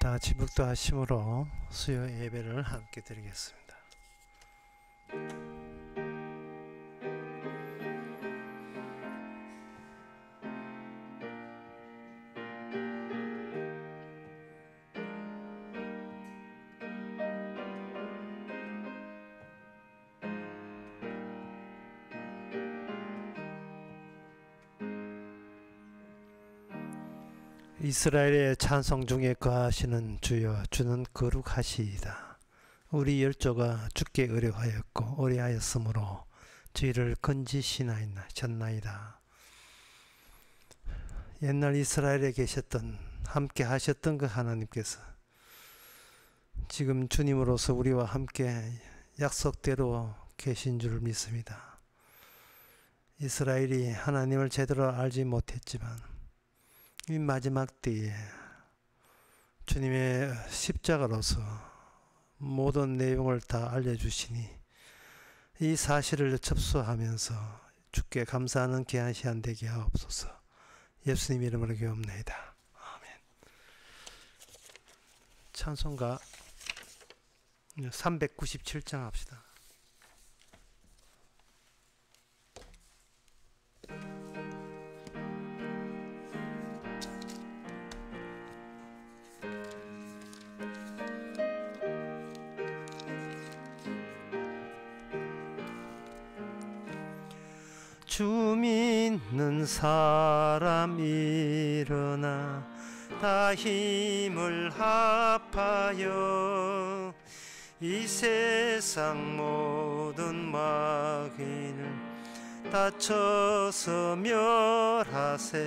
다 같이 묵도하심으로 수요 예배를 함께 드리겠습니다. 이스라엘의 찬송 중에 거하시는 주여, 주는 거룩하시이다. 우리 열조가 주께 의뢰하였고 의뢰하였으므로 저희를 건지시나이다. 옛날 이스라엘에 계셨던, 함께 하셨던 그 하나님께서 지금 주님으로서 우리와 함께 약속대로 계신 줄 믿습니다. 이스라엘이 하나님을 제대로 알지 못했지만 이 마지막 때에 주님의 십자가로서 모든 내용을 다 알려주시니 이 사실을 접수하면서 주께 감사하는 귀한 시간 되게 하옵소서. 예수님 이름으로 기도합니다. 아멘. 찬송가 397장 합시다. 주 믿는 사람 일어나 다 힘을 합하여 이 세상 모든 마귀를 다쳐서 멸하세.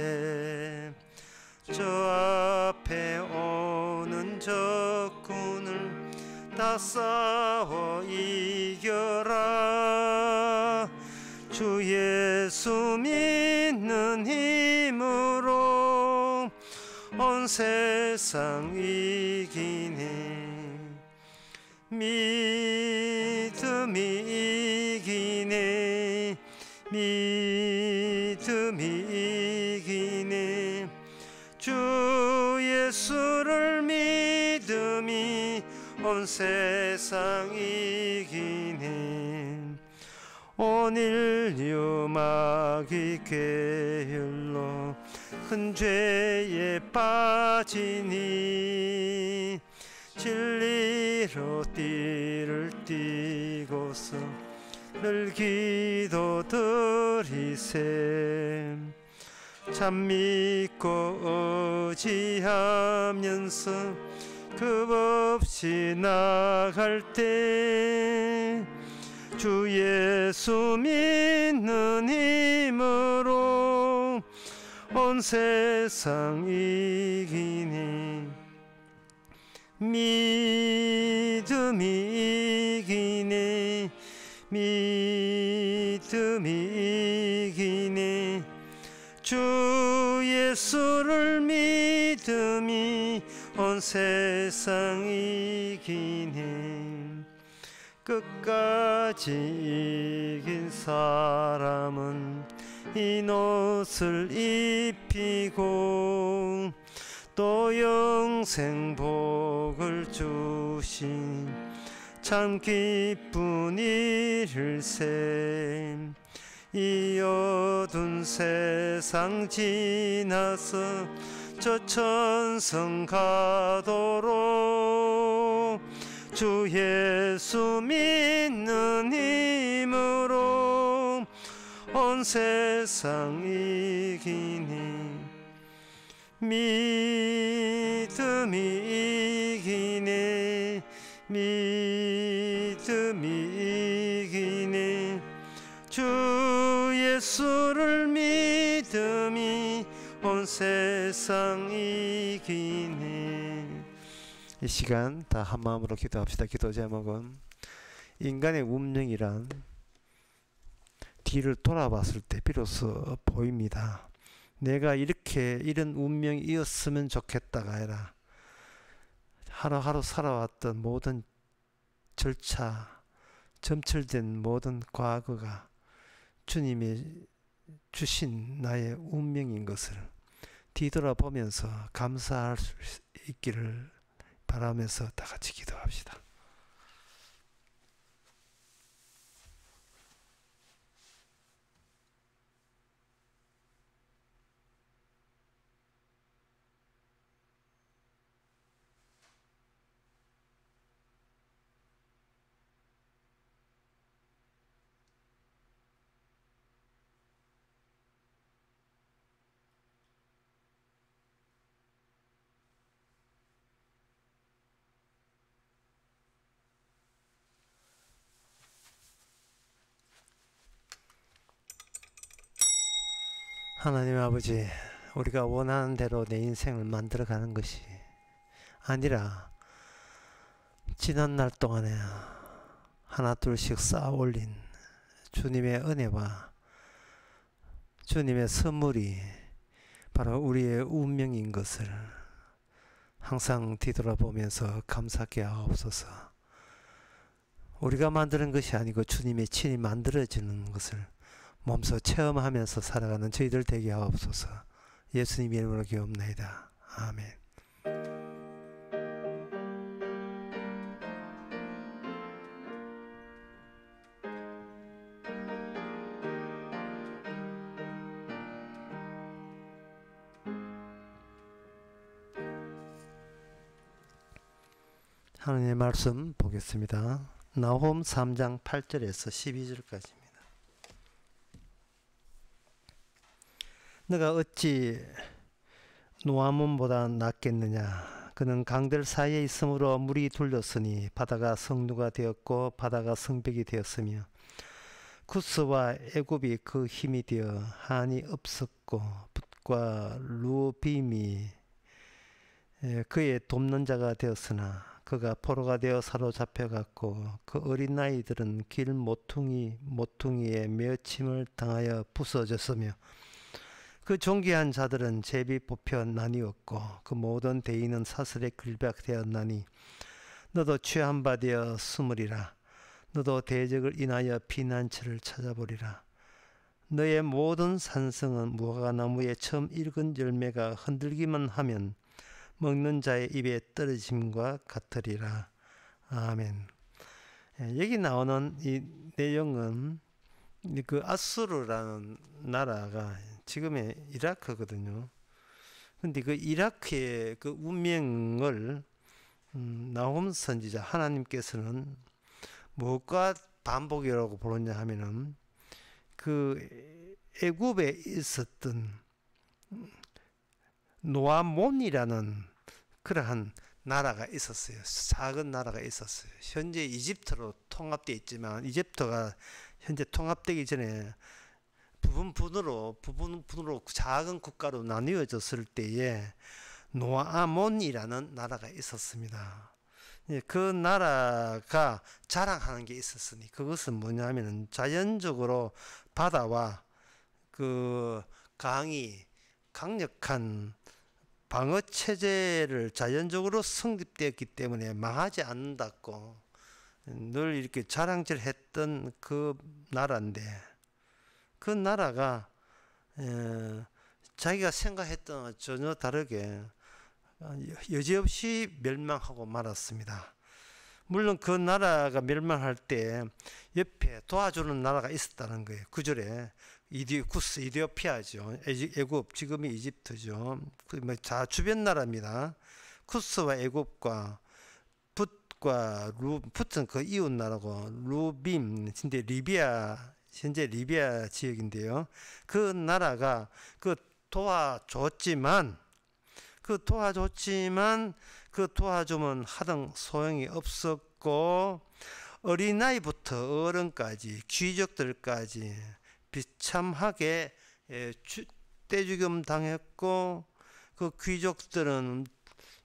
저 앞에 오는 적군을 다 싸워 이겨라. 주 예수 믿는 힘으로 온 세상 이기네. 믿음이 이기네. 믿음이 이기네. 주 예수를 믿음이 온 세상 이기네. 온 인류 마귀 게을러 큰 죄에 빠지니 진리로 띠를 띠고서 늘 기도드리세. 참 믿고 의지하면서 급없이 나갈 때 주 예수 믿는 힘으로 온 세상 이기니. 믿음이 이기네. 믿음이 이기네. 주 예수를 믿음이 온 세상 이기네. 끝까지 이긴 사람은 흰 옷을 입히고 또 영생 복을 주신 참 기쁜 일일세. 이 어두운 세상 지나서 저 천성 가도록 주 예수 믿는 힘으로 온 세상 이기니. 믿음이 이기네. 믿음이 이기네. 주 예수를 믿음이 온 세상 이기네. 이 시간 다 한마음으로 기도합시다. 기도 제목은 인간의 운명이란 뒤를 돌아봤을 때 비로소 보입니다. 내가 이런 운명이었으면 좋겠다가 아니라 하루하루 살아왔던 모든 절차, 점철된 모든 과거가 주님이 주신 나의 운명인 것을 뒤돌아보면서 감사할 수 있기를 바라면서 다 같이 기도합시다. 하나님 아버지, 우리가 원하는 대로 내 인생을 만들어가는 것이 아니라 지난 날 동안에 하나 둘씩 쌓아 올린 주님의 은혜와 주님의 선물이 바로 우리의 운명인 것을 항상 뒤돌아보면서 감사하게 하옵소서. 우리가 만드는 것이 아니고 주님의 친히 만들어지는 것을 몸소 체험하면서 살아가는 저희들 되게 하옵소서. 예수님 이름으로 기도합나이다. 아멘. 하나님의 말씀 보겠습니다. 나홈 3장 8절에서 12절까지입니다. 너가 어찌 노아몬보다 낫겠느냐? 그는 강들 사이에 있으므로 물이 둘렸으니 바다가 성루가 되었고 바다가 성벽이 되었으며 구스와 애굽이 그 힘이 되어 한이 없었고 붓과 루빔이 그의 돕는 자가 되었으나 그가 포로가 되어 사로잡혀갔고 그 어린 아이들은 길 모퉁이에 메어침을 당하여 부서졌으며 그 존귀한 자들은 제비 뽑혀 나뉘었고 그 모든 대인은 사슬에 길박되었나니 너도 취한 바 되어 숨으리라. 너도 대적을 인하여 피난처를 찾아보리라. 너의 모든 산성은 무화과나무에 처음 익은 열매가 흔들기만 하면 먹는 자의 입에 떨어짐과 같으리라. 아멘. 여기 나오는 이 내용은 그 아수르라는 나라가 지금의 이라크거든요. 근데 그 이라크의 그 운명을 나홈 선지자 하나님께서는 무엇과 반복이라고 부르냐 하면은 그 애굽에 있었던 노아몬이라는 그러한 나라가 있었어요. 작은 나라가 있었어요. 현재 이집트로 통합되어 있지만 이집트가 현재 통합되기 전에 부분으로 작은 국가로 나뉘어졌을 때에 노아몬이라는 나라가 있었습니다. 그 나라가 자랑하는 게 있었으니 그것은 뭐냐면은 자연적으로 바다와 그 강력한 방어 체제를 자연적으로 성립되었기 때문에 망하지 않는다고 늘 이렇게 자랑질했던 그 나라인데 그 나라가 자기가 생각했던 것과 전혀 다르게 여지없이 멸망하고 말았습니다. 물론 그 나라가 멸망할 때 옆에 도와주는 나라가 있었다는 거예요. 9절에 구스 이디오피아죠. 애굽 지금이 이집트죠. 주변 나라입니다. 구스와 애굽과 붓과 붓은 그 이웃 나라고 루빔 현재 리비아 지역인데요. 그 나라가 도와줬지만 그 도와주면 하등 소용이 없었고 어린아이부터 어른까지 귀족들까지 비참하게 떼죽임 당했고 그 귀족들은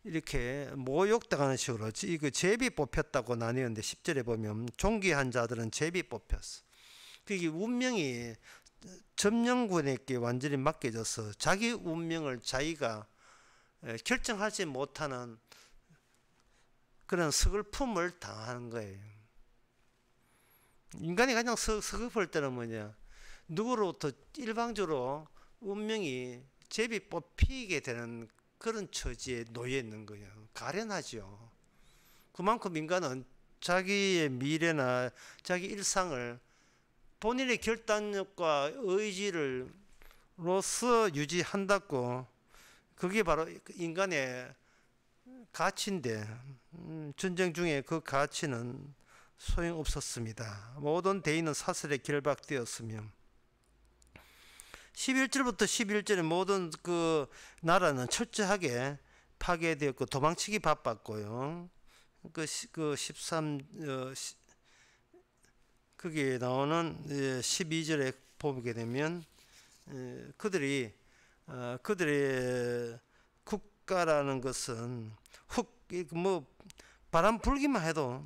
이렇게 모욕당하는 식으로 이거 제비 뽑혔다고 나뉘었는데 10절에 보면 존귀한 자들은 제비 뽑혔어. 그게 운명이 점령군에게 완전히 맡겨져서 자기 운명을 자기가 결정하지 못하는 그런 서글픔을 당하는 거예요. 인간이 가장 서글플 때는 뭐냐? 누구로부터 일방적으로 운명이 제비 뽑히게 되는 그런 처지에 놓여 있는 거예요. 가련하죠. 그만큼 인간은 자기의 미래나 자기 일상을 본인의 결단력과 의지를 로서 유지한다고, 그게 바로 인간의 가치인데 전쟁 중에 그 가치는 소용없었습니다. 모든 대의는 사슬에 결박되었으며 11절부터 11절에 모든 그 나라는 철저하게 파괴되었고 도망치기 바빴고요. 그 13, 거기에 나오는 12절에 보게 되면 그들의 국가라는 것은 바람 불기만 해도,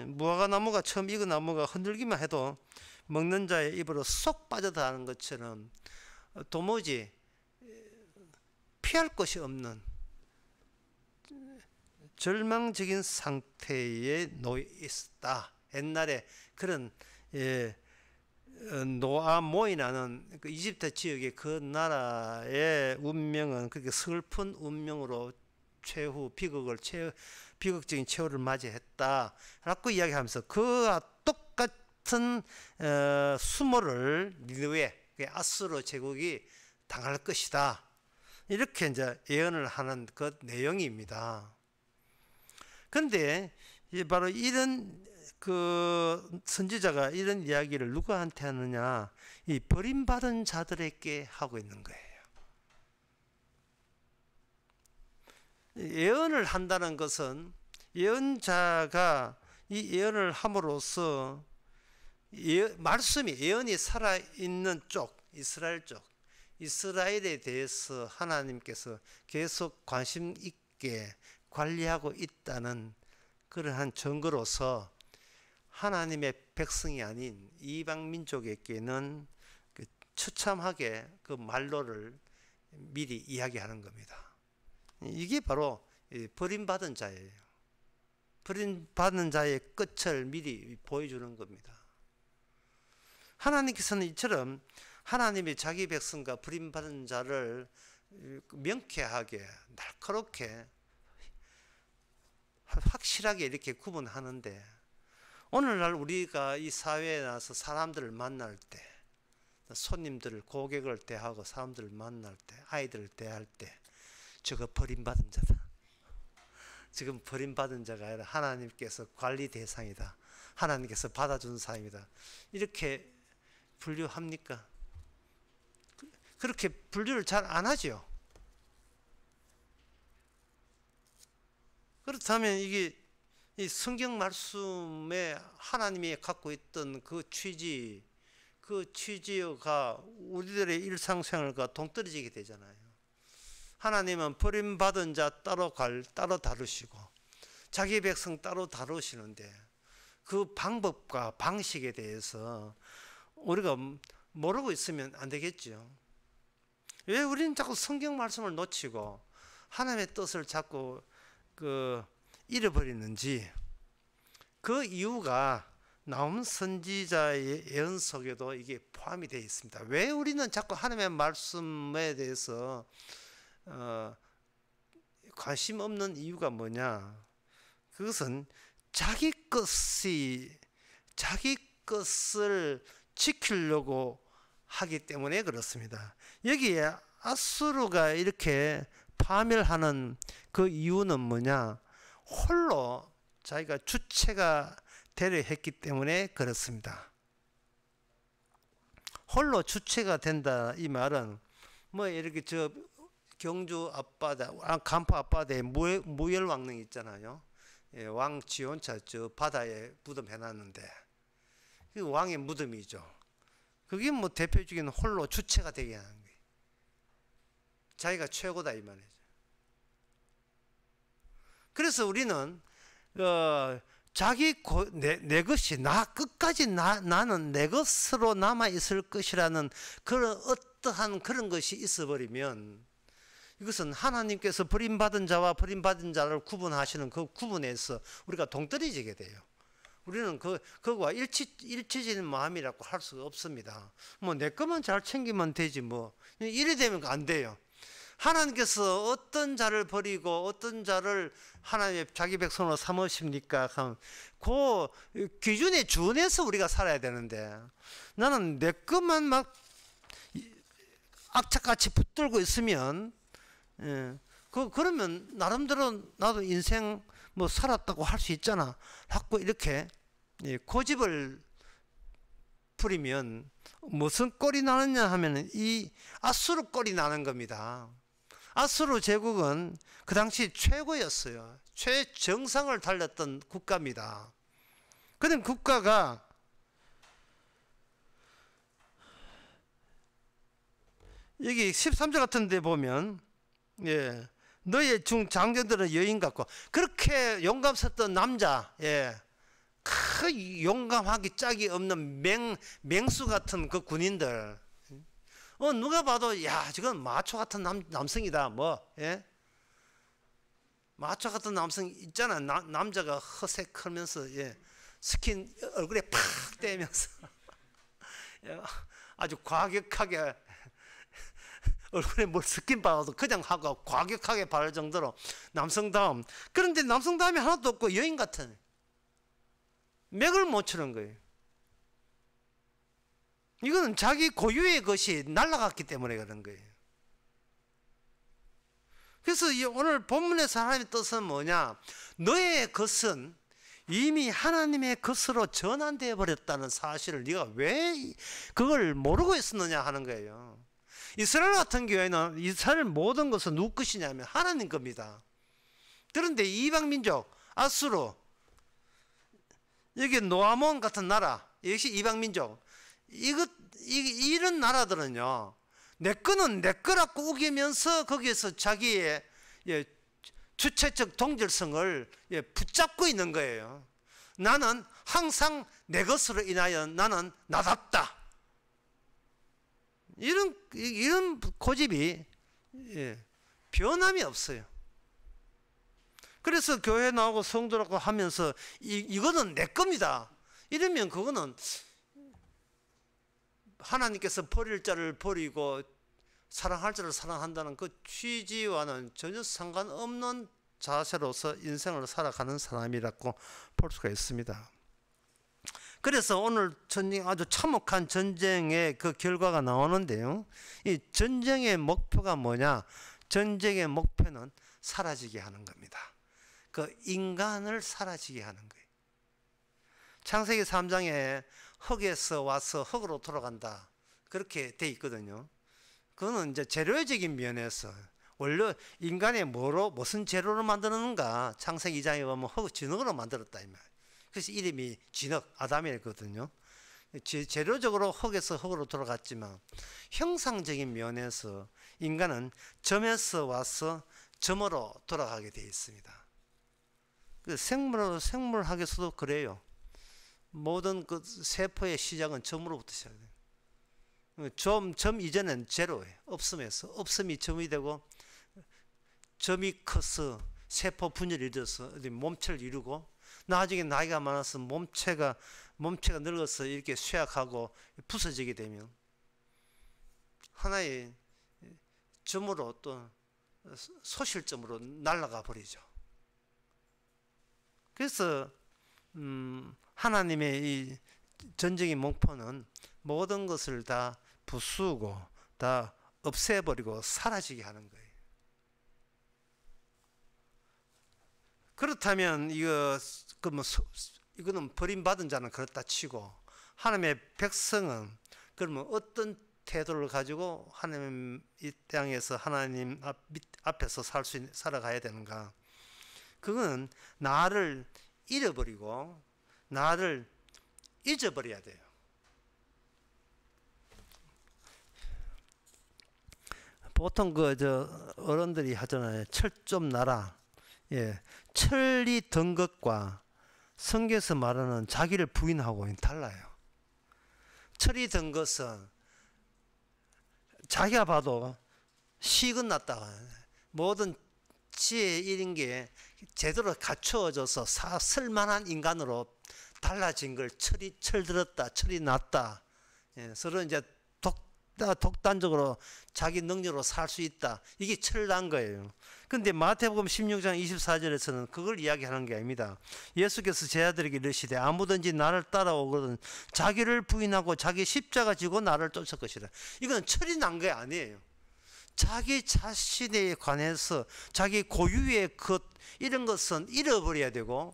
무화과 나무가 처음 익은 나무가 흔들기만 해도 먹는 자의 입으로 쏙 빠져나가는 것처럼 도무지 피할 것이 없는 절망적인 상태에 놓여 있었다. 옛날에 그런 노아모이라는 그 이집트 지역의 그 나라의 운명은 그렇게 슬픈 운명으로 최후 비극적인 최후를 맞이했다라고 이야기하면서 그와 똑같은 수모를 니느웨, 아수르 제국이 당할 것이다, 이렇게 이제 예언을 하는 그 내용입니다. 그런데 바로 이런 그 선지자가 이런 이야기를 누구한테 하느냐, 이 버림받은 자들에게 하고 있는 거예요. 예언을 한다는 것은 예언자가 이 예언을 함으로써 말씀이, 예언이 살아있는 쪽, 이스라엘 쪽, 이스라엘에 대해서 하나님께서 계속 관심 있게 관리하고 있다는 그러한 증거로서 하나님의 백성이 아닌 이방 민족에게는 처참하게 그 말로를 미리 이야기하는 겁니다. 이게 바로 버림받은 자예요. 버림받은 자의 끝을 미리 보여주는 겁니다. 하나님께서는 이처럼 하나님이 자기 백성과 버림받은 자를 명쾌하게, 날카롭게, 확실하게 이렇게 구분하는데, 오늘날 우리가 이 사회에 나와서 사람들을 만날 때, 손님들을, 고객을 대하고 사람들을 만날 때, 아이들을 대할 때, 저거 버림받은 자다, 지금 버림받은 자가 아니라 하나님께서 관리 대상이다, 하나님께서 받아준 사람이다, 이렇게 분류합니까? 그렇게 분류를 잘 안 하죠. 그렇다면 이게 이 성경 말씀에 하나님이 갖고 있던 그 취지가 우리들의 일상생활과 동떨어지게 되잖아요. 하나님은 버림받은 자 따로 다루시고 자기 백성 따로 다루시는데, 그 방법과 방식에 대해서 우리가 모르고 있으면 안 되겠죠. 왜 우리는 자꾸 성경 말씀을 놓치고 하나님의 뜻을 자꾸 잃어버리는지, 그 이유가 나움 선지자의 예언 속에도 이게 포함이 되어 있습니다. 왜 우리는 자꾸 하나님의 말씀에 대해서 관심 없는 이유가 뭐냐? 그것은 자기 것을 지키려고 하기 때문에 그렇습니다. 여기에 아수르가 이렇게 파멸하는 그 이유는 뭐냐? 홀로 자기가 주체가 되려 했기 때문에 그렇습니다. 홀로 주체가 된다, 이 말은 뭐 이렇게 저 경주 앞바다, 간포 앞바다에 무열왕릉 있잖아요. 예, 왕 지원차 저 바다에 무덤 해놨는데 그 왕의 무덤이죠. 그게 뭐 대표적인 홀로 주체가 되게 하는 거예요. 자기가 최고다 이 말이죠. 그래서 우리는 내 것이 끝까지 나는 내 것으로 남아 있을 것이라는 그런 어떠한 그런 것이 있어버리면, 이것은 하나님께서 버림받은 자와 버림받은 자를 구분하시는 그 구분에서 우리가 동떨어지게 돼요. 우리는 그거와 일치적인 마음이라고 할 수가 없습니다. 뭐 내 것만 잘 챙기면 되지 뭐 이래 되면 안 돼요. 하나님께서 어떤 자를 버리고 어떤 자를 하나님의 자기 백성으로 삼으십니까? 그 기준에 준해서 우리가 살아야 되는데, 나는 내 것만 막 악착같이 붙들고 있으면, 그러면 나름대로 나도 인생 뭐 살았다고 할 수 있잖아 하고 이렇게 고집을 부리면 무슨 꼴이 나느냐 하면 이 아수르 꼴이 나는 겁니다. 아수르 제국은 그 당시 최고였어요. 최정상을 달렸던 국가입니다. 그런 국가가 여기 13절 같은 데 보면, 너의 중 장정들은 여인 같고, 그렇게 용감했던 남자, 그 용감하기 짝이 없는 맹수 같은 그 군인들, 누가 봐도 야 저건 마초 같은 남성이다 마초 같은 남성 있잖아. 남자가 허색하면서 스킨 얼굴에 팍 떼면서 아주 과격하게 얼굴에 뭘 스킨 바라도 그냥 하고 과격하게 바를 정도로 남성다움. 그런데 남성다움이 하나도 없고 여인 같은, 맥을 못 추는 거예요. 이거는 자기 고유의 것이 날아갔기 때문에 그런 거예요. 그래서 오늘 본문에서 하나님의 뜻은 뭐냐? 너의 것은 이미 하나님의 것으로 전환되어 버렸다는 사실을 네가 왜 그걸 모르고 있었느냐 하는 거예요. 이스라엘 같은 경우에는 이스라엘 모든 것은 누구 것이냐면 하나님 겁니다. 그런데 이방민족 아수르, 여기 노아몬 같은 나라, 역시 이방민족, 이런 나라들은요, 내 거는 내 거라고 우기면서 거기에서 자기의 주체적 동질성을 붙잡고 있는 거예요. 나는 항상 내 것으로 인하여 나는 나답다. 이런 고집이 변함이 없어요. 그래서 교회 나오고 성도라고 하면서 이거는 내 겁니다. 이러면 그거는 하나님께서 버릴 자를 버리고 사랑할 자를 사랑한다는 그 취지와는 전혀 상관없는 자세로서 인생을 살아가는 사람이라고 볼 수가 있습니다. 그래서 오늘 전쟁, 아주 참혹한 전쟁의 그 결과가 나오는데요. 이 전쟁의 목표가 뭐냐? 전쟁의 목표는 사라지게 하는 겁니다. 그 인간을 사라지게 하는 거예요. 창세기 3장에 흙에서 와서 흙으로 돌아간다, 그렇게 돼 있거든요. 그거는 이제 재료적인 면에서 원래 인간이 무슨 재료로 만드는가, 창세기 2장에 보면 진흙으로 만들었다 이 말. 그래서 이름이 진흙, 아담이거든요. 재료적으로 흙에서 흙으로 돌아갔지만 형상적인 면에서 인간은 점에서 와서 점으로 돌아가게 되어 있습니다. 생물학에서도 그래요. 모든 그 세포의 시작은 점으로부터 시작돼요. 점 이전엔 제로예요. 없음이 점이 되고, 점이 커서 세포 분열이 일어서 몸체를 이루고, 나중에 나이가 많아서 몸체가 늙어서 이렇게 쇠약하고 부서지게 되면 하나의 점으로 또 소실점으로 날아가 버리죠. 그래서 하나님의 이 전쟁의 목표는 모든 것을 다 부수고 다 없애버리고 사라지게 하는 거예요. 그렇다면 이거는 버림받은 자는 그렇다 치고, 하나님의 백성은 그러면 어떤 태도를 가지고 하나님 이 땅에서 하나님 앞에서 살아가야 되는가? 그건 나를 잃어버리고 나를 잊어버려야 돼요. 보통 어른들이 하잖아요. 철 좀 나라. 철이 든 것과 성경에서 말하는 자기를 부인하고는 달라요. 철이 든 것은 자기가 봐도 식은 났다가 모든 지혜 이런 게 제대로 갖추어져서 쓸만한 인간으로 달라진 걸 철이 철들었다, 철이 났다. 서로 이제 독단적으로 자기 능력으로 살 수 있다. 이게 철난 거예요. 근데 마태복음 16장 24절에서는 그걸 이야기하는 게 아닙니다. 예수께서 제자들에게 이르시되 아무든지 나를 따라오거든 자기를 부인하고 자기 십자가 지고 나를 쫓을 것이라. 이건 철이 난 게 아니에요. 자기 자신에 관해서 자기 고유의 것 이런 것은 잃어버려야 되고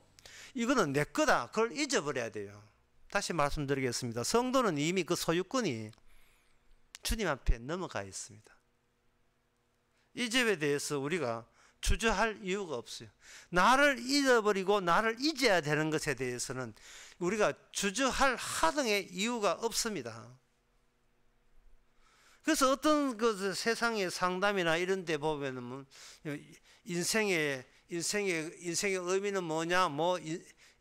이거는 내 거다. 그걸 잊어버려야 돼요. 다시 말씀드리겠습니다. 성도는 이미 그 소유권이 주님 앞에 넘어가 있습니다. 이 점에 대해서 우리가 주저할 이유가 없어요. 나를 잃어버리고 나를 잊어야 되는 것에 대해서는 우리가 주저할 하등의 이유가 없습니다. 그래서 어떤 그 세상의 상담이나 이런 데 보면은 인생의 의미는 뭐냐,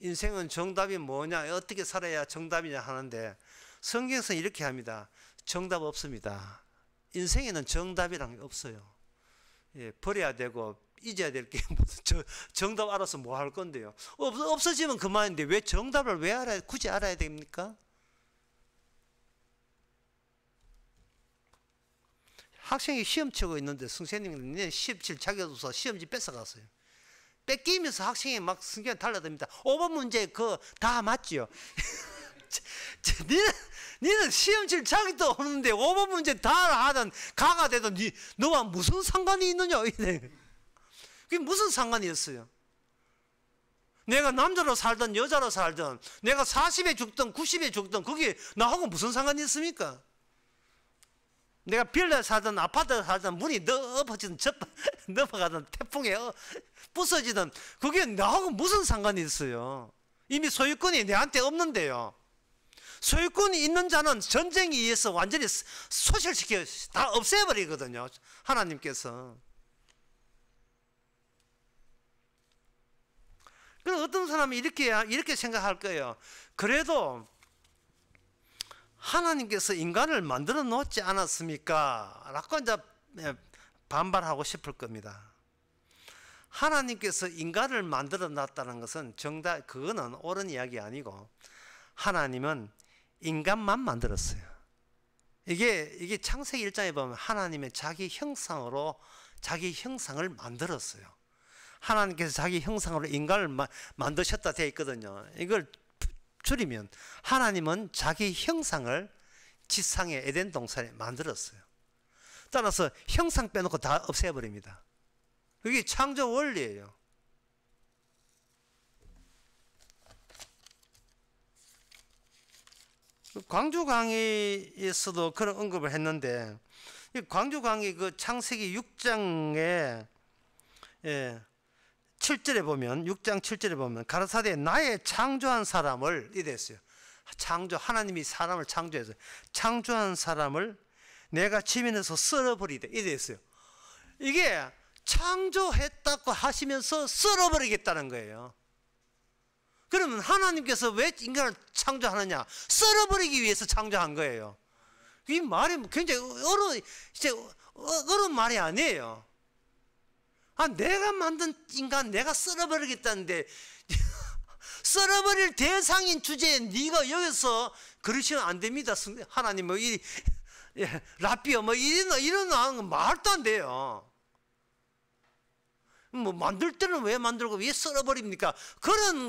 인생은 정답이 뭐냐, 어떻게 살아야 정답이냐 하는데 성경에서 이렇게 합니다. 정답 없습니다. 인생에는 정답이란 게 없어요. 예, 버려야 되고 잊어야 될 게 무슨 정답 알아서 뭐 할 건데요. 없어지면 그만인데 왜 정답을 왜 굳이 알아야 됩니까? 학생이 시험 치고 있는데 선생님이 시험 칠 자격 없어서 시험지 뺏어갔어요. 뺏기면서 학생이 막 성경에 달라듭니다. 5번 문제 그거 다 맞지요? 니는 시험 칠 자격도 없는데 5번 문제 다 하든 가가 되든 너와 무슨 상관이 있느냐? 그게 무슨 상관이 있어요? 내가 남자로 살든 여자로 살든 내가 40에 죽든 90에 죽든 그게 나하고 무슨 상관이 있습니까? 내가 빌라에 살든 아파트에 살든 문이 엎어지든 넘어가든 태풍에 부서지든 그게 나하고 무슨 상관이 있어요? 이미 소유권이 내한테 없는데요. 소유권이 있는 자는 전쟁에 의해서 완전히 소실시켜 다 없애버리거든요. 하나님께서. 그럼 어떤 사람이 이렇게 생각할 거예요. 그래도 하나님께서 인간을 만들어 놓지 않았습니까? 라고 이제 반발하고 싶을 겁니다. 하나님께서 인간을 만들어 놨다는 것은 그거는 옳은 이야기 아니고 하나님은 인간만 만들었어요. 이게 창세기 1장에 보면 하나님의 자기 형상으로 자기 형상을 만들었어요. 하나님께서 자기 형상으로 인간을 만드셨다 되어 있거든요. 이걸 줄이면 하나님은 자기 형상을 지상의 에덴 동산에 만들었어요. 따라서 형상 빼놓고 다 없애버립니다. 그게 창조 원리예요. 광주 강의에서도 그런 언급을 했는데 광주 강의 그 창세기 6장에 7절에 보면 6장 7절에 보면 가라사대 나의 창조한 사람을 이랬어요. 하나님이 사람을 창조해서 창조한 사람을 내가 지면에서 썰어버리되 이랬어요. 이게 창조했다고 하시면서 썰어버리겠다는 거예요. 그러면 하나님께서 왜 인간을 창조하느냐? 썰어버리기 위해서 창조한 거예요. 이 말이 굉장히 어려운 말이 아니에요. 내가 만든 인간 내가 썰어버리겠다는데 썰어버릴 대상인 주제에 네가 여기서 그러시면 안 됩니다. 하나님 라삐어 이런 건 말도 안 돼요. 만들 때는 왜 만들고 왜 썰어버립니까? 그런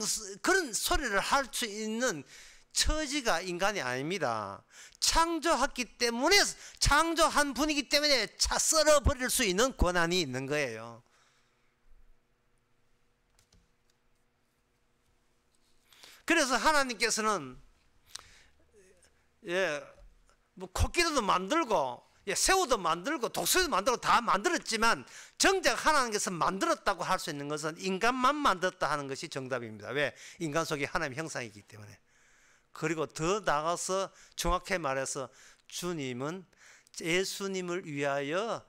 소리를 할 수 있는 처지가 인간이 아닙니다. 창조했기 때문에 창조한 분이기 때문에 썰어버릴 수 있는 권한이 있는 거예요. 그래서 하나님께서는 코끼리도 만들고 새우도 만들고 독수리도 만들고 다 만들었지만 정작 하나님께서 만들었다고 할 수 있는 것은 인간만 만들었다 하는 것이 정답입니다. 왜? 인간 속에 하나님의 형상이기 때문에. 그리고 더 나아가서 정확히 말해서 주님은 예수님을 위하여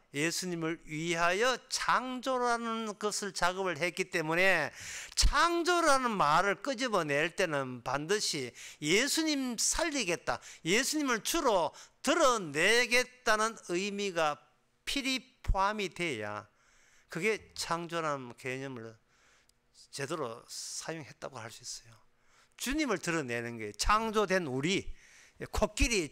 창조라는 것을 작업을 했기 때문에 창조라는 말을 끄집어낼 때는 반드시 예수님 살리겠다, 예수님을 주로 드러내겠다는 의미가 필히 포함이 돼야 그게 창조라는 개념을 제대로 사용했다고 할 수 있어요. 주님을 드러내는 게 창조된 우리 코끼리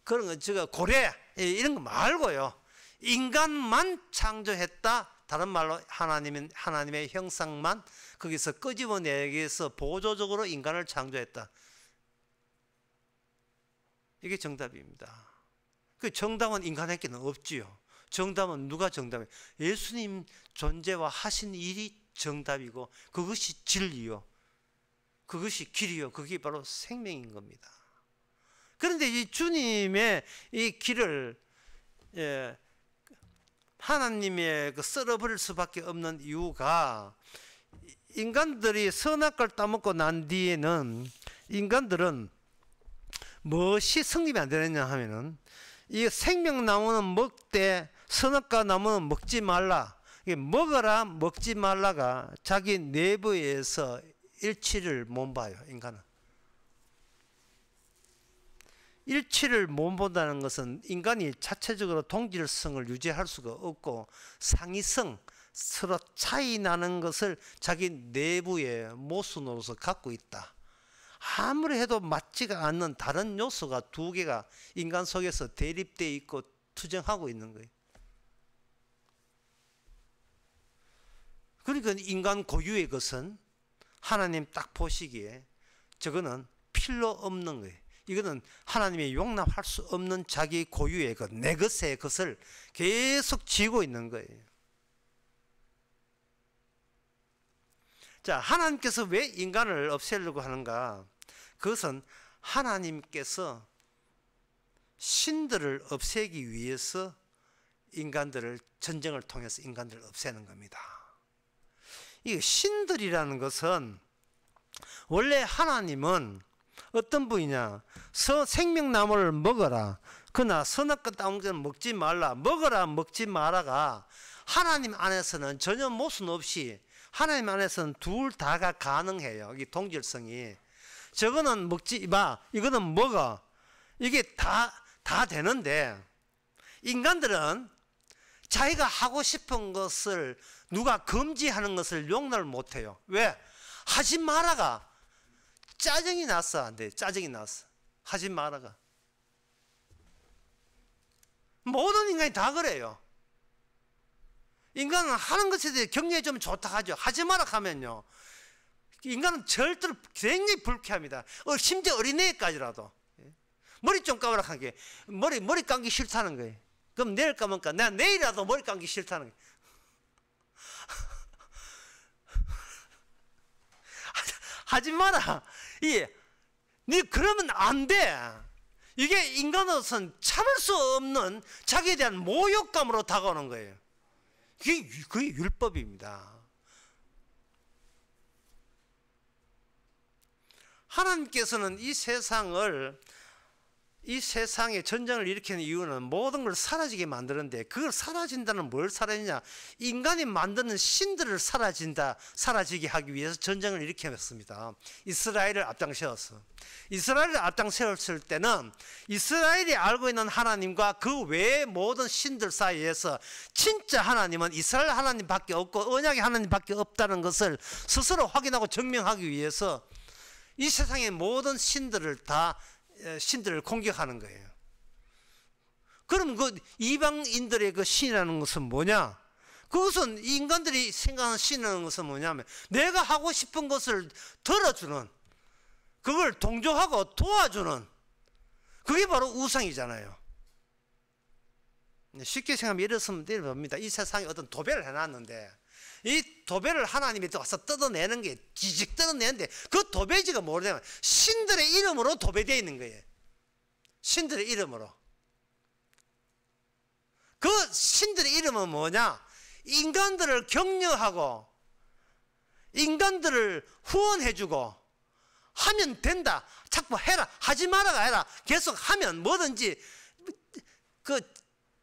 그런 거 저거 고래 이런 거 말고요. 인간만 창조했다. 다른 말로 하나님의 형상만 거기서 끄집어내기 위해서 보조적으로 인간을 창조했다. 이게 정답입니다. 그 정답은 인간에게는 없지요. 정답은 누가 정답이에요? 예수님 존재와 하신 일이 정답이고 그것이 진리요. 그것이 길이요. 그게 바로 생명인 겁니다. 그런데 이 주님의 이 길을 하나님의 그 썰어버릴 수밖에 없는 이유가 인간들이 선악과를 따먹고 난 뒤에는 인간들은 무엇이 성립이 안 되느냐 하면은 이 생명나무는 먹되 선악과 나무는 먹지 말라. 먹어라 먹지 말라가 자기 내부에서 일치를 못 봐요. 인간은 일치를 못 본다는 것은 인간이 자체적으로 동질성을 유지할 수가 없고 상이성, 서로 차이 나는 것을 자기 내부의 모순으로서 갖고 있다. 아무리 해도 맞지가 않는 다른 요소가 두 개가 인간 속에서 대립되어 있고 투쟁하고 있는 거예요. 그러니까 인간 고유의 것은 하나님 딱 보시기에 저거는 필요 없는 거예요. 이거는 하나님이 용납할 수 없는 자기 고유의 것, 내 것의 것을 계속 쥐고 있는 거예요. 자, 하나님께서 왜 인간을 없애려고 하는가? 그것은 하나님께서 신들을 없애기 위해서 인간들을 전쟁을 통해서 인간들을 없애는 겁니다. 이 신들이라는 것은 원래 하나님은 어떤 분이냐? 생명나무를 먹어라. 그러나 선악과 나무는 먹지 말라. 먹어라 먹지 마라가 하나님 안에서는 전혀 모순 없이 하나님 안에서는 둘 다가 가능해요. 이 동질성이. 저거는 먹지 마. 이거는 먹어. 이게 다 되는데 인간들은 자기가 하고 싶은 것을 누가 금지하는 것을 용납을 못해요. 왜? 하지 마라가 짜증이 났어. 안 돼. 짜증이 났어. 하지 마라가. 모든 인간이 다 그래요. 인간은 하는 것에 대해 격려해 주면 좋다 하죠. 하지 마라 하면요. 인간은 절대로 굉장히 불쾌합니다. 심지어 어린애까지라도. 머리 좀 감으라 한 게 머리 감기 싫다는 거예요. 그럼 내일 감을까? 내가 내일이라도 머리 감기 싫다는 거예요. 하지 마라. 네 그러면 안 돼. 이게 인간으로서는 참을 수 없는 자기에 대한 모욕감으로 다가오는 거예요. 그게 율법입니다. 하나님께서는 이 세상에 전쟁을 일으키는 이유는 모든 걸 사라지게 만드는데 그걸 사라진다는 뭘 사라지냐? 인간이 만드는 신들을 사라지게 하기 위해서 전쟁을 일으켰습니다. 이스라엘을 앞장세웠어. 이스라엘을 앞장세웠을 때는 이스라엘이 알고 있는 하나님과 그 외의 모든 신들 사이에서 진짜 하나님은 이스라엘 하나님밖에 없고 언약의 하나님밖에 없다는 것을 스스로 확인하고 증명하기 위해서 이 세상의 모든 신들을 공격하는 거예요. 그럼 그 이방인들의 그 신이라는 것은 뭐냐? 그것은 인간들이 생각하는 신이라는 것은 뭐냐면 내가 하고 싶은 것을 들어주는, 그걸 동조하고 도와주는, 그게 바로 우상이잖아요. 쉽게 생각하면 이렇습니다. 봅니다. 이 세상에 어떤 도배를 해놨는데 이 도배를 하나님이 와서 뜯어내는 게 지직 뜯어내는데 그 도배지가 뭐냐면 신들의 이름으로 도배되어 있는 거예요. 신들의 이름으로. 그 신들의 이름은 뭐냐? 인간들을 격려하고 인간들을 후원해주고 하면 된다. 자꾸 해라. 하지 말아가 해라. 계속 하면 뭐든지 그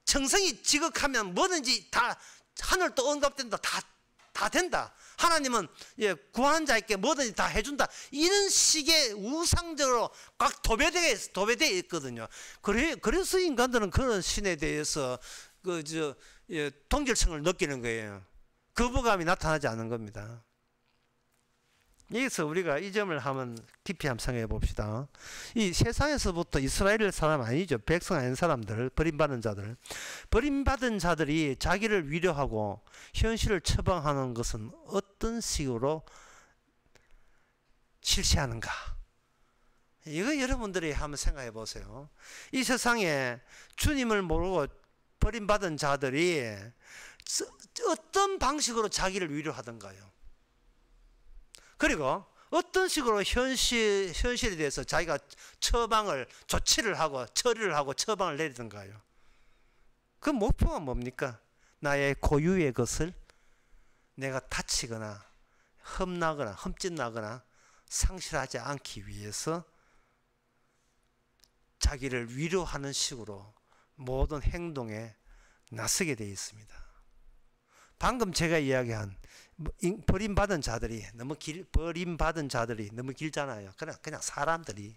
정성이 지극하면 뭐든지 다 하늘도 응답된다. 다 된다. 하나님은 구하는 자에게 뭐든지 다 해준다. 이런 식의 우상적으로 꽉 도배되어 있거든요. 그래서 인간들은 그런 신에 대해서 동질성을 느끼는 거예요. 거부감이 나타나지 않는 겁니다. 여기서 우리가 이 점을 한번 깊이 한번 생각해 봅시다. 이 세상에서부터 이스라엘 사람 아니죠. 백성 아닌 사람들, 버림받은 자들. 버림받은 자들이 자기를 위로하고 현실을 처방하는 것은 어떤 식으로 실시하는가? 이거 여러분들이 한번 생각해 보세요. 이 세상에 주님을 모르고 버림받은 자들이 어떤 방식으로 자기를 위로하던가요? 그리고 어떤 식으로 현실에 대해서 자기가 조치를 하고 처리를 하고 처방을 내리던가요? 그 목표가 뭡니까? 나의 고유의 것을 내가 다치거나 험나거나 흠집나거나 상실하지 않기 위해서 자기를 위로하는 식으로 모든 행동에 나서게 되어 있습니다. 방금 제가 이야기한 버림받은 자들이 버림받은 자들이 너무 길잖아요. 그냥 사람들이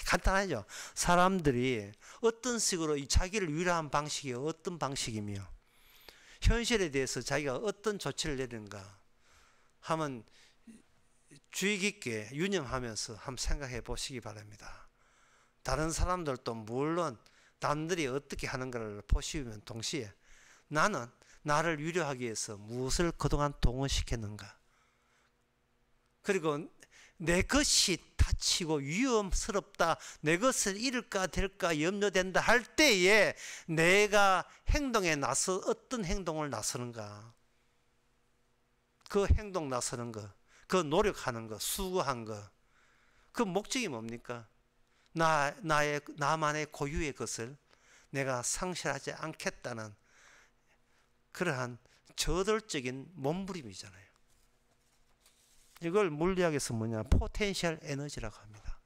간단하죠. 사람들이 어떤 식으로 자기를 위로한 방식이 어떤 방식이며 현실에 대해서 자기가 어떤 조치를 내리는가 하면 주의 깊게 유념하면서 한번 생각해 보시기 바랍니다. 다른 사람들도 물론 남들이 어떻게 하는가를 보시면 동시에 나는 나를 위로하기 위해서 무엇을 그동안 동원시켰는가? 그리고 내 것이 다치고 위험스럽다, 내 것을 잃을까 될까 염려된다 할 때에 내가 어떤 행동을 나서는가? 그 행동 나서는 거, 그 노력하는 거, 수고한 거, 그 목적이 뭡니까? 나만의 고유의 것을 내가 상실하지 않겠다는 그러한 저돌적인 몸부림이잖아요. 이걸 물리학에서 포텐셜 에너지라고 합니다.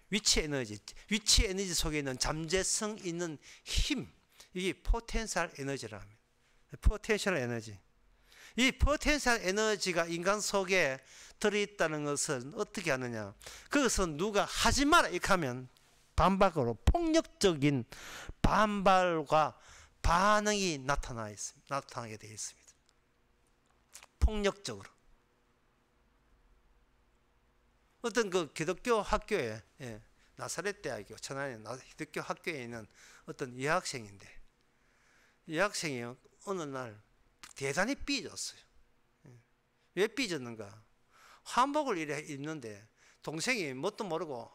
위치 에너지 속에 있는 잠재성 있는 힘, 이게 포텐셜 에너지라고 합니다. 포텐셜 에너지. 이 포텐셜 에너지가 인간 속에 들어있다는 것은 어떻게 하느냐? 그것은 누가 하지 마라 이렇게 하면 반박으로 폭력적인 반발과 반응이 나타나게 되어 있습니다. 폭력적으로. 어떤 그 기독교 학교에, 나사렛 대학교, 천안의 기독교 학교에 있는 어떤 여학생인데, 여학생이 어느 날 대단히 삐졌어요. 왜 삐졌는가? 한복을 이래 입는데 동생이 뭣도 모르고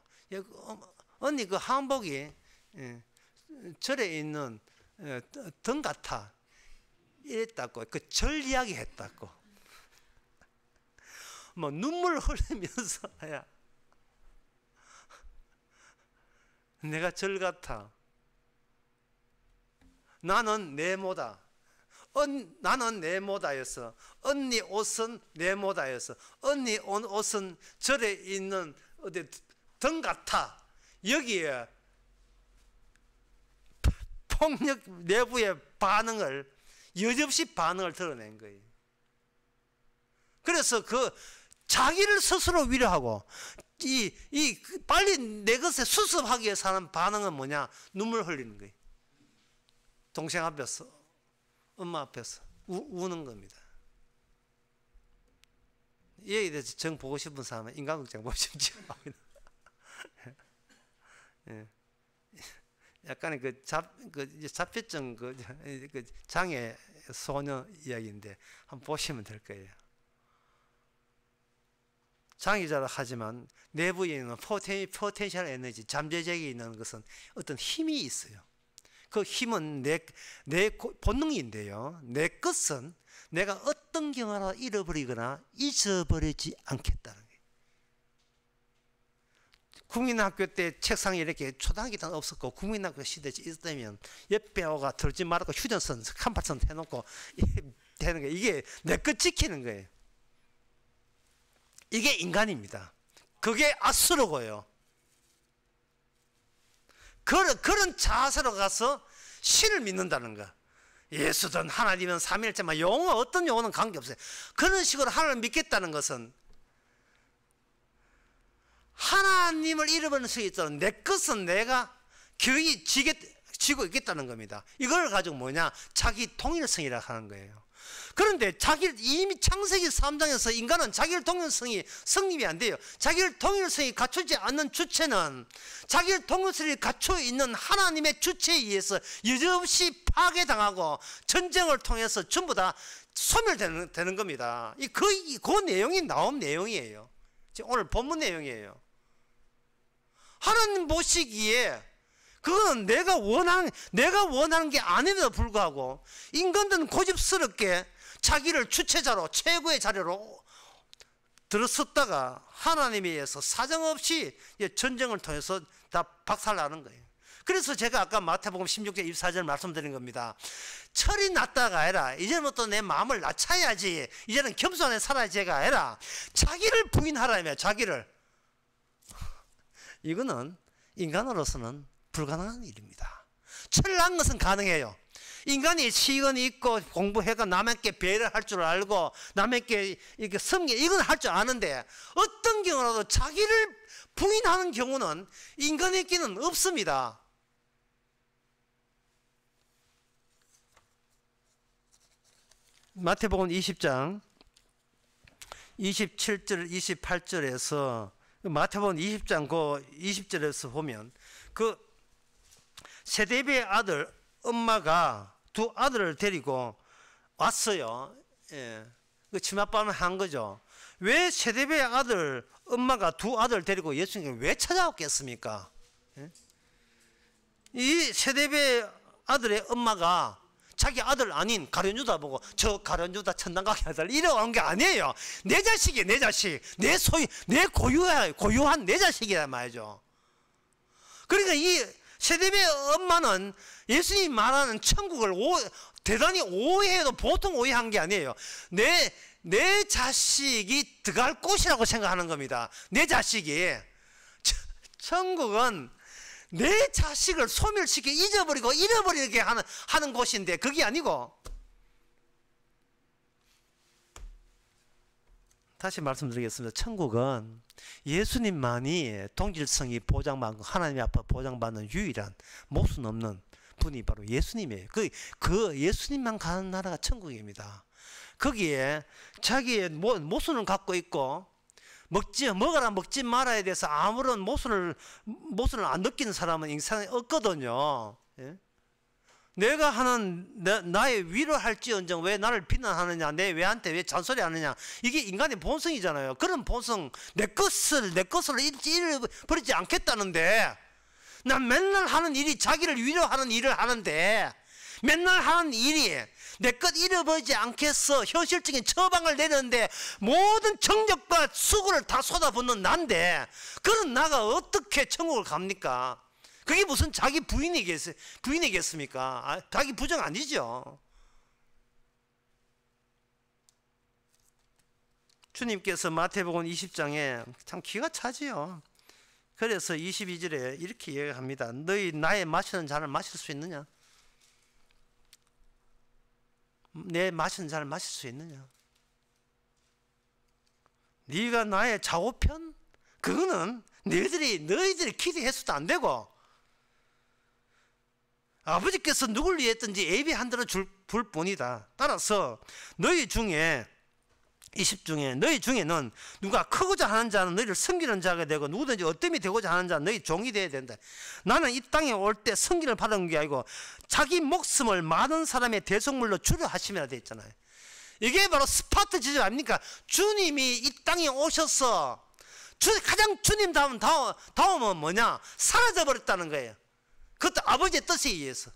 언니 그 한복이 절에 있는 등 같아 이랬다고 그 절 이야기 했다고 뭐 눈물 흘리면서 야 내가 절 같아 나는 네모다 나는 네모다였어 언니 옷은 네모다였어 언니 옷은 절에 있는 어디 등 같아 여기에 폭력 내부의 반응을 여지없이 반응을 드러낸 거예요. 그래서 그 자기를 스스로 위로하고 빨리 내 것에 수습하기 위해서 하는 반응은 뭐냐? 눈물 흘리는 거예요. 동생 앞에서 엄마 앞에서 우는 겁니다. 이에 대해서 정 보고 싶은 사람은 인간극장 보십시오. 예. 약간의 자폐증 그 장애 소녀 이야기인데 한번 보시면 될 거예요. 장애자라 하지만 내부에 있는 포텐셜 에너지, 잠재적에 있는 것은 어떤 힘이 있어요. 그 힘은 내 본능인데요. 내 것은 내가 어떤 경우나 잃어버리거나 잊어버리지 않겠다는 거예요. 국민학교 때 책상에 이렇게 초등학교 때는 없었고 국민학교 시대에 있었다면 옆배우가 들지 말고 휴전선, 칸파선 해놓고 되는 거예요. 이게 내 것 지키는 거예요. 이게 인간입니다. 그게 아수르고요. 그런 자세로 가서 신을 믿는다는 거. 예수든 하나님은 삼위일체만 용어 어떤 용어는 관계없어요. 그런 식으로 하나님을 믿겠다는 것은 하나님을 잃어버리는 수가 있도록 내 것은 내가 거의 쥐고 있겠다는 겁니다. 이걸 가지고 뭐냐? 자기 통일성이라고 하는 거예요. 그런데 이미 창세기 3장에서 인간은 자기를 동일성이 성립이 안 돼요. 자기를 동일성이 갖추지 않는 주체는 자기를 동일성이 갖춰 있는 하나님의 주체에 의해서 여지없이 파괴당하고 전쟁을 통해서 전부 다 소멸되는 겁니다. 그 내용이 나온 내용이에요. 지금 오늘 본문 내용이에요. 하나님 보시기에 그건 내가 원하는 게 아님에도 불구하고 인간들은 고집스럽게 자기를 주체자로 최고의 자리로 들어섰다가 하나님에 의해서 사정없이 전쟁을 통해서 다 박살나는 거예요. 그래서 제가 아까 마태복음 16장 24절 말씀드린 겁니다. 철이 낮다가 아니라 이제부터 내 마음을 낮춰야지, 이제는 겸손하게 살아야지가 아니라 자기를 부인하라며, 자기를. 이거는 인간으로서는 불가능한 일입니다. 철난 것은 가능해요. 인간이 시간이 있고 공부해가 남에게 배려를 할 줄 알고 남에게 이렇게 섬기, 이건 할 줄 아는데 어떤 경우라도 자기를 부인하는 경우는 인간에게는 없습니다. 마태복음 20장 27절 28절에서 마태복음 20장 그 20절에서 보면 그 세대비의 아들 엄마가 두 아들을 데리고 왔어요. 예. 그 치맛밤을 한 거죠. 왜 세대비의 아들 엄마가 두 아들을 데리고 예수님을 왜 찾아왔겠습니까? 예? 이 세대비의 아들의 엄마가 자기 아들 아닌 가룟유다 보고 저 가룟유다 천당가게 아들 이래온 게 아니에요. 내 자식이에요. 내 자식. 내 소유, 내 고유한 내 자식이란 말이죠. 그러니까 이 세대비의 엄마는 예수님이 말하는 천국을 대단히 오해해도 보통 오해한 게 아니에요. 내 자식이 들어갈 곳이라고 생각하는 겁니다. 내 자식이. 천국은 내 자식을 소멸시켜 잊어버리고 잃어버리게 하는 곳인데 그게 아니고, 다시 말씀드리겠습니다. 천국은 예수님만이 동질성이 보장받고 하나님 앞에 보장받는 유일한 모순 없는 분이 바로 예수님이에요. 그 예수님만 가는 나라가 천국입니다. 거기에 자기의 모순을 갖고 있고 먹어라 먹지 말아야 돼서 아무런 모순을 안 느끼는 사람은 인생에 없거든요. 예? 내가 하는 나의 위로할지언정 왜 나를 비난하느냐, 내 왜한테 왜 잔소리하느냐, 이게 인간의 본성이잖아요. 그런 본성, 내 것을 잃어버리지 않겠다는데 난 맨날 하는 일이 자기를 위로하는 일을 하는데 맨날 하는 일이 내 것 잃어버리지 않겠어 현실적인 처방을 내렸는데 모든 정력과 수고를 다 쏟아붓는 난데 그런 나가 어떻게 천국을 갑니까? 그게 무슨 자기 부인이겠습니까? 자기 부정 아니죠. 주님께서 마태복음 20장에 참 기가 차지요. 그래서 22절에 이렇게 얘기합니다. 너희 나의 마시는 잔을 마실 수 있느냐? 내 마시는 잔을 마실 수 있느냐? 네가 나의 좌우편? 그거는 너희들이 기대해서도 안 되고 아버지께서 누굴 위해 했든지 예비한 대로 줄 뿐이다. 따라서 너희 중에 20중에 너희 중에는 누가 크고자 하는 자는 너희를 섬기는 자가 되고 누구든지 어뜸이 되고자 하는 자는 너희 종이 되어야 된다. 나는 이 땅에 올 때 섬기를 받은 게 아니고 자기 목숨을 많은 사람의 대속물로 주려 하심이라 되어 있잖아요. 이게 바로 스파트 지점 아닙니까? 주님이 이 땅에 오셔서 가장 주님 다음은 뭐냐? 사라져 버렸다는 거예요. 그것도 아버지의 뜻에 의해서.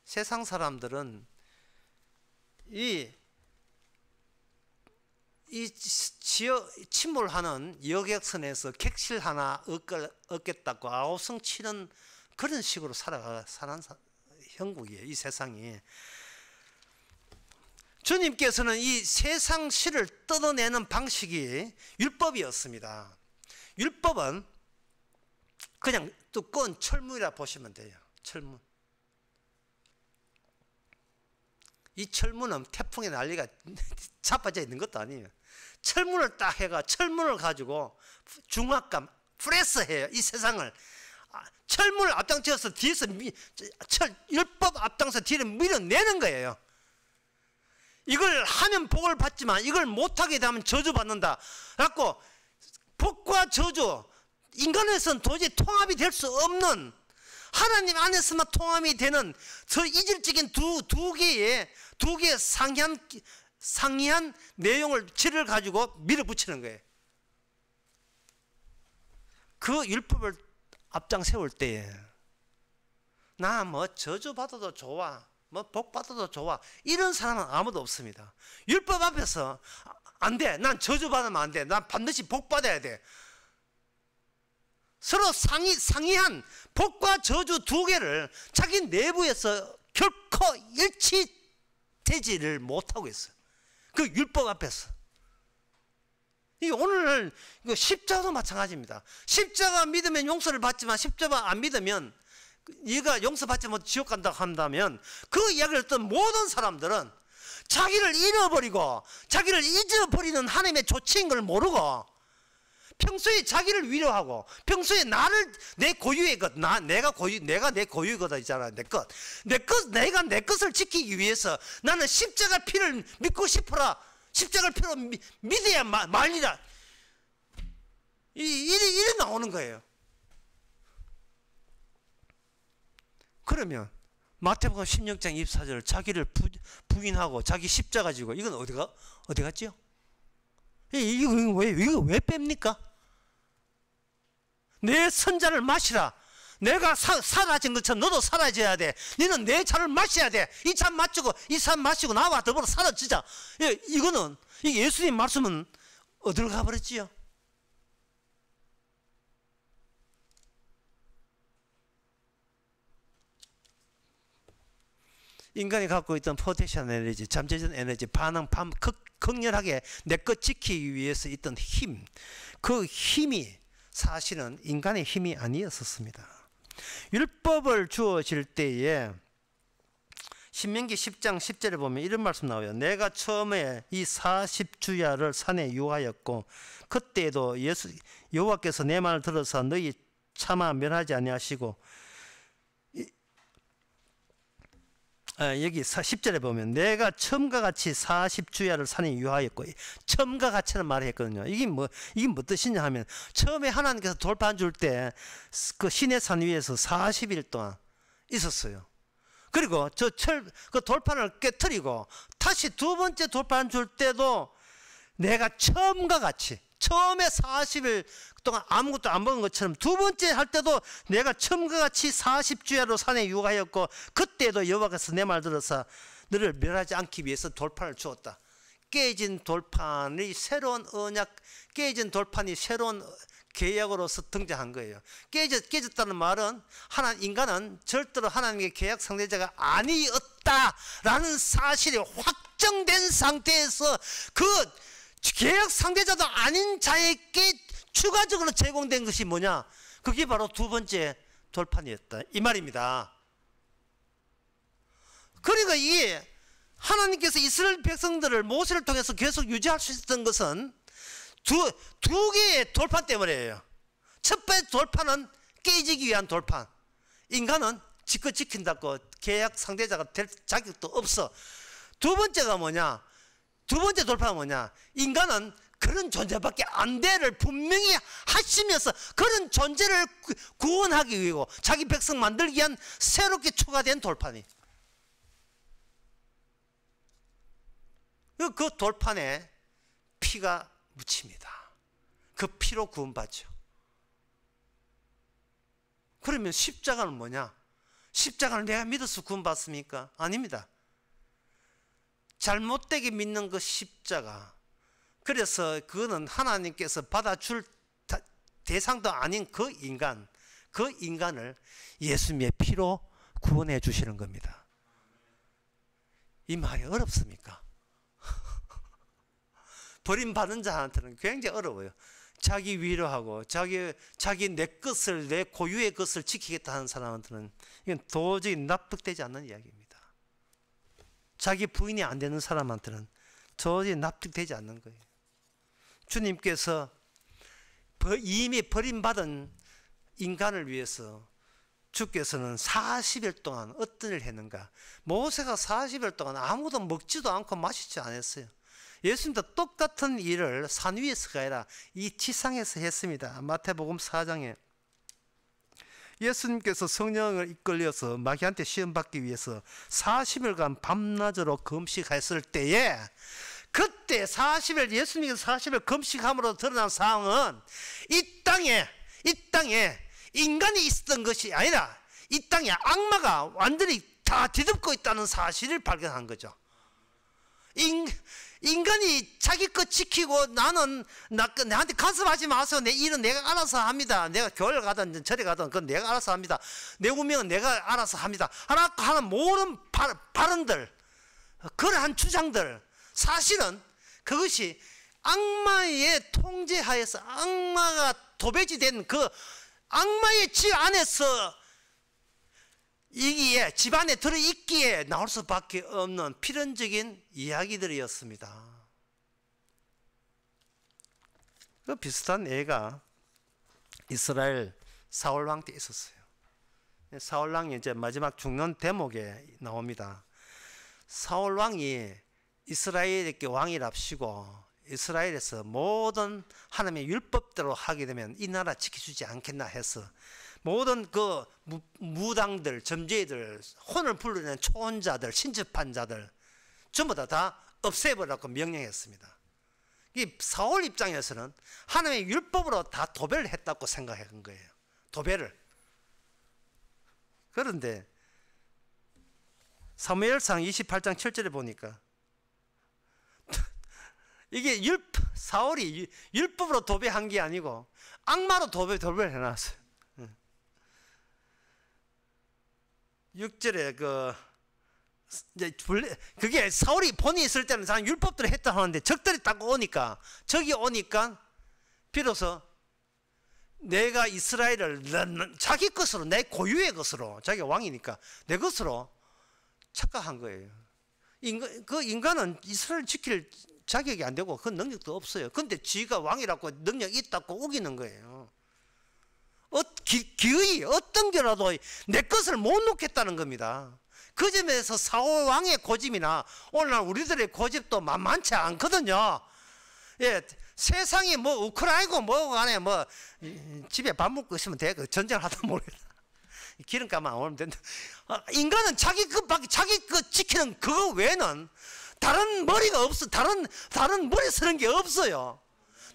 세상 사람들은 침몰하는 여객선에서 객실 하나 얻겠다고 아우성 치는 그런 식으로 사는 형국이에요. 이 세상이. 주님께서는 이 세상 실을 뜯어내는 방식이 율법이었습니다. 율법은 그냥 두꺼운 철문이라 보시면 돼요. 철문. 이 철문은 태풍에 난리가 자빠져 있는 것도 아니에요. 철문을 딱 해가 철문을 가지고 중압감, 프레스해요. 이 세상을 철문을 앞장서서 뒤에서 율법 앞장서 뒤를 밀어내는 거예요. 이걸 하면 복을 받지만 이걸 못하게 되면 저주받는다. 그래갖고 복과 저주, 인간에서는 도저히 통합이 될 수 없는, 하나님 안에서만 통합이 되는 저 이질적인 두 개의 상이한 내용을 질을 가지고 밀어붙이는 거예요. 그 율법을 앞장 세울 때에 나 뭐 저주받아도 좋아, 뭐 복받아도 좋아, 이런 사람은 아무도 없습니다. 율법 앞에서 안 돼, 난 저주받으면 안 돼, 난 반드시 복받아야 돼. 서로 상이한 복과 저주 두 개를 자기 내부에서 결코 일치되지를 못하고 있어요. 그 율법 앞에서. 이 오늘 십자가도 마찬가지입니다. 십자가 믿으면 용서를 받지만 십자가 안 믿으면, 네가 용서받지 못해 지옥 간다고 한다면, 그 이야기를 듣던 모든 사람들은 자기를 잃어버리고 자기를 잊어버리는 하나님의 조치인 걸 모르고 평소에 자기를 위로하고 평소에 나를 내 고유의 것, 내가 내 고유의 거다 있잖아. 내가 내 것을 지키기 위해서 나는 십자가 피를 믿고 싶어라. 십자가 피로 믿어야 말리라. 이래 나오는 거예요. 그러면 마태복음 16장 24절 자기를 부인하고 자기 십자가 지고, 이건 어디 갔지요? 이거 왜 뺍니까? 내 선자를 마시라. 내가 사라진 것처럼 너도 사라져야 돼. 너는 내 차를 마셔야 돼. 이 차 마시고 나와 더불어 사라지자. 이거는 예수님 말씀은 어디로 가버렸지요? 인간이 갖고 있던 포텐셜 에너지, 잠재적 에너지, 반응, 극렬하게 내 것 지키기 위해서 있던 힘, 그 힘이 사실은 인간의 힘이 아니었었습니다. 율법을 주어질 때에 신명기 10장 10절에 보면 이런 말씀 나와요. 내가 처음에 이 40주야를 산에 유하였고 그때에도 여호와께서 내 말을 들어서 너희 차마 멸하지 아니하시고, 여기 10절에 보면 내가 처음과 같이 40주야를 산에 유하였고, 처음과 같이는 말을 했거든요. 이게 뭐 뜻이냐 하면, 처음에 하나님께서 돌판 줄 때 그 시내 산 위에서 40일 동안 있었어요. 그리고 그 돌판을 깨뜨리고 다시 두 번째 돌판 줄 때도 내가 처음과 같이, 처음에 40일 동안 아무것도 안 먹은 것처럼 두 번째 할 때도 내가 처음과 같이 40주야로 산에 유하였고 그때도 여호와께서 내 말 들어서 너를 멸하지 않기 위해서 돌판을 주었다. 깨진 돌판이 새로운 언약, 깨진 돌판이 새로운 계약으로서 등장한 거예요. 깨졌다는 말은 인간은 절대로 하나님의 계약 상대자가 아니었다라는 사실이 확정된 상태에서 그 계약 상대자도 아닌 자에게 추가적으로 제공된 것이 뭐냐? 그게 바로 두 번째 돌판이었다, 이 말입니다. 그러니까 이게 하나님께서 이스라엘 백성들을 모세를 통해서 계속 유지할 수 있었던 것은 두 개의 돌판 때문이에요. 첫 번째 돌판은 깨지기 위한 돌판. 인간은 지껏 지킨다고 계약 상대자가 될 자격도 없어. 두 번째가 뭐냐? 두 번째 돌판은 뭐냐? 인간은 그런 존재밖에 안 돼를 분명히 하시면서 그런 존재를 구원하기 위하고 자기 백성 만들기 위한 새롭게 추가된 돌판이, 그 돌판에 피가 묻힙니다. 그 피로 구원받죠. 그러면 십자가는 뭐냐? 십자가를 내가 믿어서 구원받습니까? 아닙니다. 잘못되게 믿는 그 십자가, 그래서 그거는 하나님께서 받아줄 대상도 아닌 그 인간을 예수님의 피로 구원해 주시는 겁니다. 이 말이 어렵습니까? 버림받은 자한테는 굉장히 어려워요. 자기 위로하고 자기 내 것을, 내 고유의 것을 지키겠다 하는 사람한테는 이건 도저히 납득되지 않는 이야기입니다. 자기 부인이 안 되는 사람한테는 도저히 납득되지 않는 거예요. 주님께서 이미 버림받은 인간을 위해서 주께서는 40일 동안 어떤 일을 했는가? 모세가 40일 동안 아무도 먹지도 않고 마시지 않았어요. 예수님도 똑같은 일을 산 위에서가 아니라 이 지상에서 했습니다. 마태복음 4장에 예수님께서 성령을 이끌려서 마귀한테 시험 받기 위해서 40일간 밤낮으로 금식했을 때에, 그때 40일 예수님께서 40일 금식함으로 드러난 상황은 이 땅에 인간이 있었던 것이 아니라 이 땅에 악마가 완전히 다 뒤덮고 있다는 사실을 발견한 거죠. 인간이 자기 것 지키고 나한테 간섭하지 마세요. 내 일은 내가 알아서 합니다. 내가 교회를 가든 절에 가든 그건 내가 알아서 합니다. 내 운명은 내가 알아서 합니다. 하는 모든 발언들, 그러한 주장들, 사실은 그것이 악마의 통제하에서 악마가 도배지된 그 악마의 집 안에서 이기에 집 안에 들어있기에 나올 수밖에 없는 필연적인 이야기들이었습니다. 그 비슷한 예가 이스라엘 사울 왕 때 있었어요. 사울 왕이 이제 마지막 죽는 대목에 나옵니다. 사울 왕이 이스라엘에게 왕이랍시고 이스라엘에서 모든 하나님의 율법대로 하게 되면 이 나라 지켜주지 않겠나 해서 모든 그 무당들, 점쟁이들, 혼을 불러내는 초혼자들, 신접한 자들 전부 다 없애버리라고 명령했습니다. 이 사울 입장에서는 하나님의 율법으로 다 도배를 했다고 생각한 거예요. 도배를. 그런데 사무엘상 28장 7절에 보니까 이게 사울이 율법으로 도배한 게 아니고 악마로 도배를 해놨어요. 6절에 그게 사울이 본인이 있을 때는 자기 율법대로 했다 하는데 적들이 딱 오니까 비로소 내가 이스라엘을 자기 것으로, 내 고유의 것으로, 자기가 왕이니까 내 것으로 착각한 거예요. 인간은 이스라엘 지킬 자격이 안 되고 그 능력도 없어요. 근데 지가 왕이라고 능력이 있다고 우기는 거예요. 기의 어떤 게라도 내 것을 못 놓겠다는 겁니다. 그 점에서 사울 왕의 고집이나 오늘날 우리들의 고집도 만만치 않거든요. 예, 세상이 뭐 우크라이나고 뭐고 간에 뭐 집에 밥 먹고 있으면 돼. 전쟁을 하다 모르겠다. 기름값만 안 오면 된다. 인간은 자기 것 지키는 그거 외에는 다른 머리가 없어. 다른 머리 쓰는 게 없어요.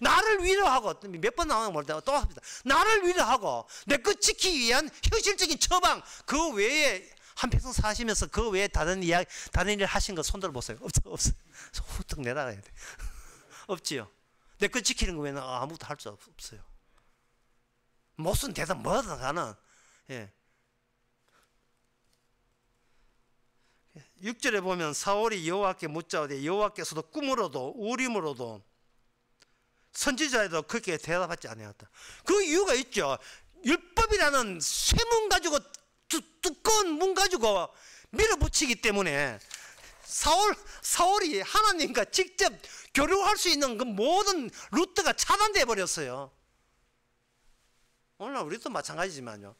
나를 위로하고, 몇 번 나오는 걸 또 합니다. 나를 위로하고 내 것 지키기 위한 현실적인 처방, 그 외에 한평생 사시면서 그 외에 다른 일을 하신 거 손들어 보세요. 없어요. 후딱 내다가야 돼. 없지요. 내 것 지키는 거 외에는 아무것도 할 수 없어요. 무슨 대답 뭐든 가는. 예. 6절에 보면 사울이 여호와께 묻자오되 여호와께서도 꿈으로도 우림으로도 선지자에도 그렇게 대답하지 않았다. 그 이유가 있죠. 율법이라는 쇠문 가지고 두꺼운 문 가지고 밀어붙이기 때문에 사울이 하나님과 직접 교류할 수 있는 그 모든 루트가 차단돼 버렸어요. 오늘날 우리도 마찬가지지만요.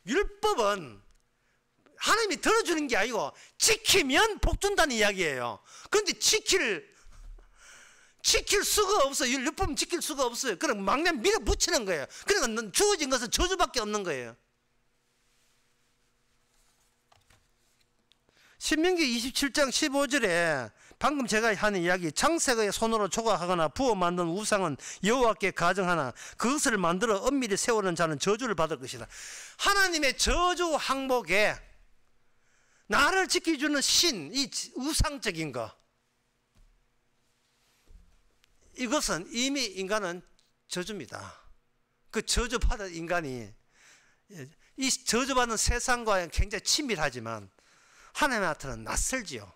율법은 하나님이 들어주는 게 아니고 지키면 복 준다는 이야기예요. 그런데 지킬 수가 없어요. 율법은 지킬 수가 없어요. 그럼 막내 밀어붙이는 거예요. 그러니까 주어진 것은 저주밖에 없는 거예요. 신명기 27장 15절에 방금 제가 하는 이야기, 장색의 손으로 조각하거나 부어 만든 우상은 여호와께 가정하나 그것을 만들어 엄밀히 세우는 자는 저주를 받을 것이다. 하나님의 저주 항목에 나를 지켜주는 신, 이 우상적인 거, 이것은 이미 인간은 저주입니다. 그 저주받은 인간이 이 저주받는 세상과 굉장히 친밀하지만 하나님한테는 낯설지요.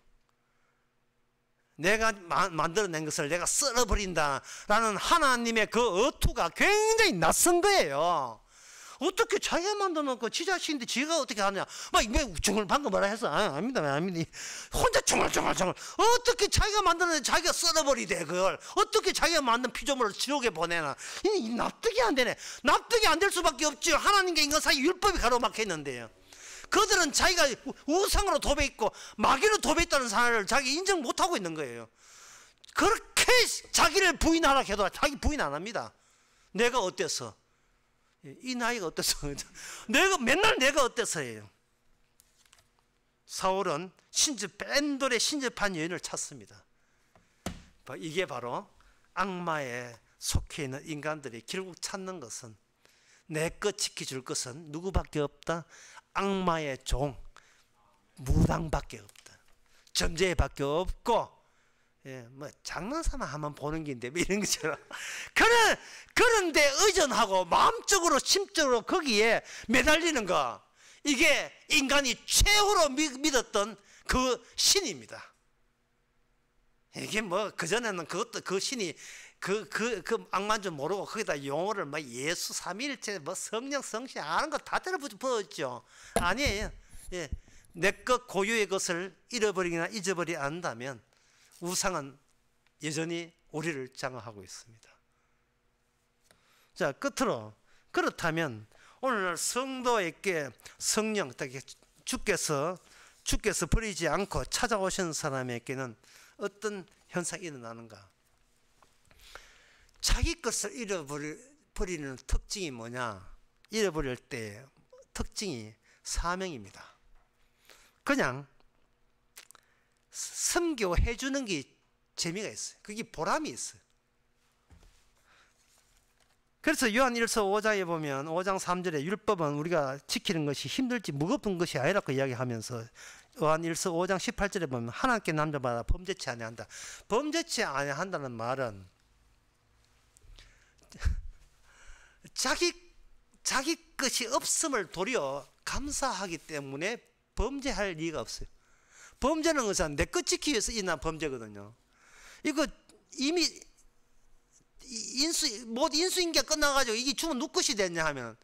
내가 만들어낸 것을 내가 쓸어버린다라는 하나님의 그 어투가 굉장히 낯선 거예요. 어떻게 자기가 만들어놓고 지 자식인데 지가 어떻게 하냐. 막 중을 방금 뭐라 했어. 아닙니다. 혼자 중얼중얼 어떻게 자기가 만드는 자기가 썰어버리대. 그걸 어떻게 자기가 만든 피조물을 지옥에 보내나. 이 납득이 안 되네. 납득이 안 될 수밖에 없죠. 하나님과 인간 사이 율법이 가로막혔는데요. 그들은 자기가 우상으로 도배했고 마귀로 도배했다는 사실을 자기 인정 못하고 있는 거예요. 그렇게 자기를 부인하라 해도 자기 부인 안 합니다. 내가 어때서? 이 나이가 어때서? 맨날 내가 어때서예요. 사울은 뺀돌에 신접한 여인을 찾습니다. 이게 바로 악마에 속해 있는 인간들이 결국 찾는 것은, 내 것 지켜줄 것은 누구밖에 없다? 악마의 종, 무당밖에 없다. 점쟁이밖에 없고, 뭐 장난삼아 한번 보는 긴데 뭐 이런 것처럼. 그런데 의존하고 마음적으로 심적으로 거기에 매달리는 거, 이게 인간이 최후로 믿었던 그 신입니다. 이게 뭐 그전에는 그것도 그 신이 그 악마인 줄 모르고 거기다 용어를 뭐 예수 삼위일체 뭐 성령 성신 아는 거 다 때려 부었죠. 아니에요. 내 것 고유의 것을 잃어버리거나 잊어버리지 않는다면 우상은 여전히 우리를 장악하고 있습니다. 자, 끝으로, 그렇다면 오늘날 성도에게 성령, 주께서 버리지 않고 찾아오신 사람에게는 어떤 현상이 일어나는가? 자기 것을 잃어버리는 특징이 뭐냐? 잃어버릴 때 특징이 사명입니다. 그냥 섬겨해 주는 게 재미가 있어요. 그게 보람이 있어요. 그래서 요한일서 5장에 보면 5장 3절에 율법은 우리가 지키는 것이 힘들지 무겁은 것이 아니라고 이야기하면서 요한일서 5장 18절에 보면 하나님께 남자마다 범죄치 아니한다. 범죄치 아니한다는 말은 자기 것이 없음을 도리어 감사하기 때문에 범죄할 리가 없어요. 범죄는 것은 내 것 지키기 위해서 일어난 범죄거든요. 이거 이미 인수인계가 끝나가지고 이게 주면 누구 것이 됐냐 하면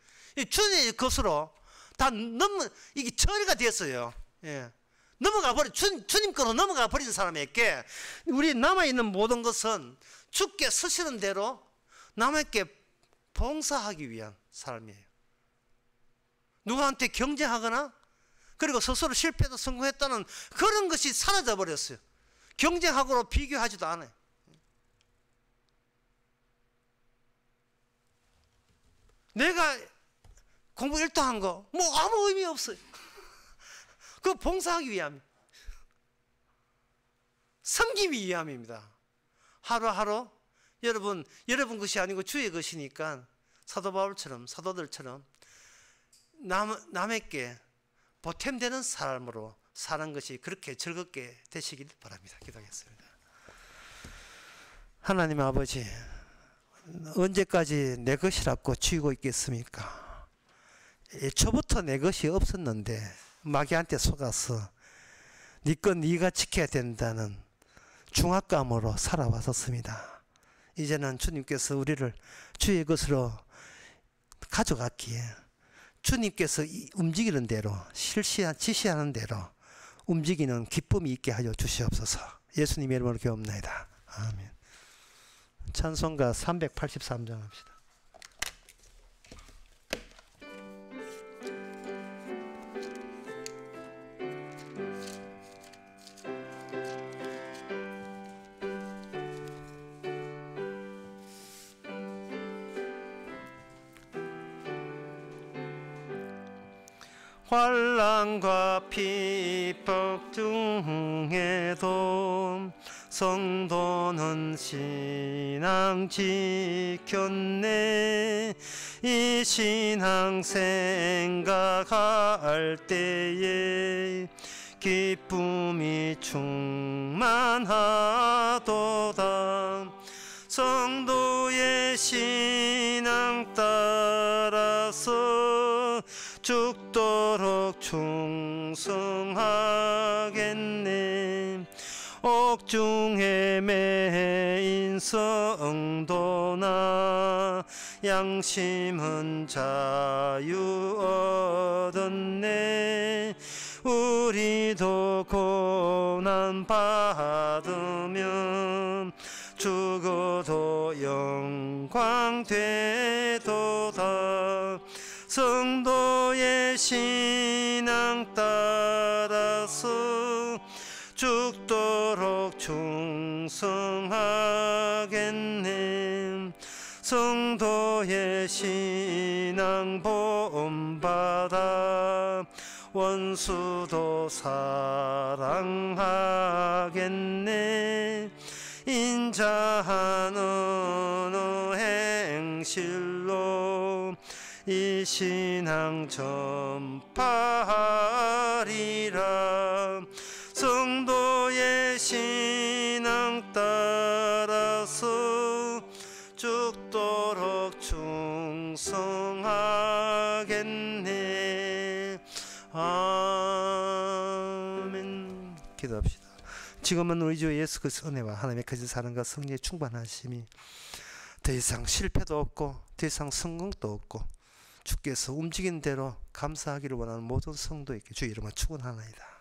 주님의 것으로 다 이게 처리가 됐어요. 넘어가 버린 주님 거로 넘어가 버린 사람에게 우리 남아있는 모든 것은 주께 쓰시는 대로 남에게 봉사하기 위한 삶이에요. 누구한테 경쟁하거나 그리고 스스로 실패해도 성공했다는 그런 것이 사라져 버렸어요. 경쟁하고 비교하지도 않아요. 내가 공부 1등 한 거 뭐 아무 의미 없어요. 그거 봉사하기 위함, 섬기기 위함입니다. 하루하루 여러분 것이 아니고 주의 것이니까 사도 바울처럼 사도들처럼 남에게 보탬되는 삶으로 사는 것이 그렇게 즐겁게 되시길 바랍니다. 기도하겠습니다. 하나님 아버지, 언제까지 내 것이라고 쥐고 있겠습니까? 애초부터 내 것이 없었는데 마귀한테 속아서 네 것 네가 지켜야 된다는 중압감으로 살아왔었습니다. 이제는 주님께서 우리를 주의 것으로 가져갔기에 주님께서 움직이는 대로 지시하는 대로 움직이는 기쁨이 있게 하여 주시옵소서. 예수님의 이름으로 기도합니다. 아멘. 찬송가 383장 합시다. 환난과 핍박 중에도 성도는 신앙 지켰네. 이 신앙 생각할 때에 기쁨이 충만하도다. 성도의 신앙 따라서 죽도록 충성하겠네. 옥중에 매인 성도나 양심은 자유 얻었네. 우리도 고난 받으면 죽어도 영광 되도다. 성도의 신앙 따라서 죽도록 충성하겠네. 성도의 신앙 본받아 원수도 사랑하겠네. 인자한 어느 행실로 이 신앙 전파하리라. 성도의 신앙 따라서 죽도록 충성하겠네. 아멘. 기도합시다. 지금은 우리 주 예수 그리스도의 은혜와 하나님의 거짓 사랑과 성령의 충만하심이 더 이상 실패도 없고 더 이상 성공도 없고 주께서 움직인 대로 감사하기를 원하는 모든 성도에게 주 이름으로 축원하나이다.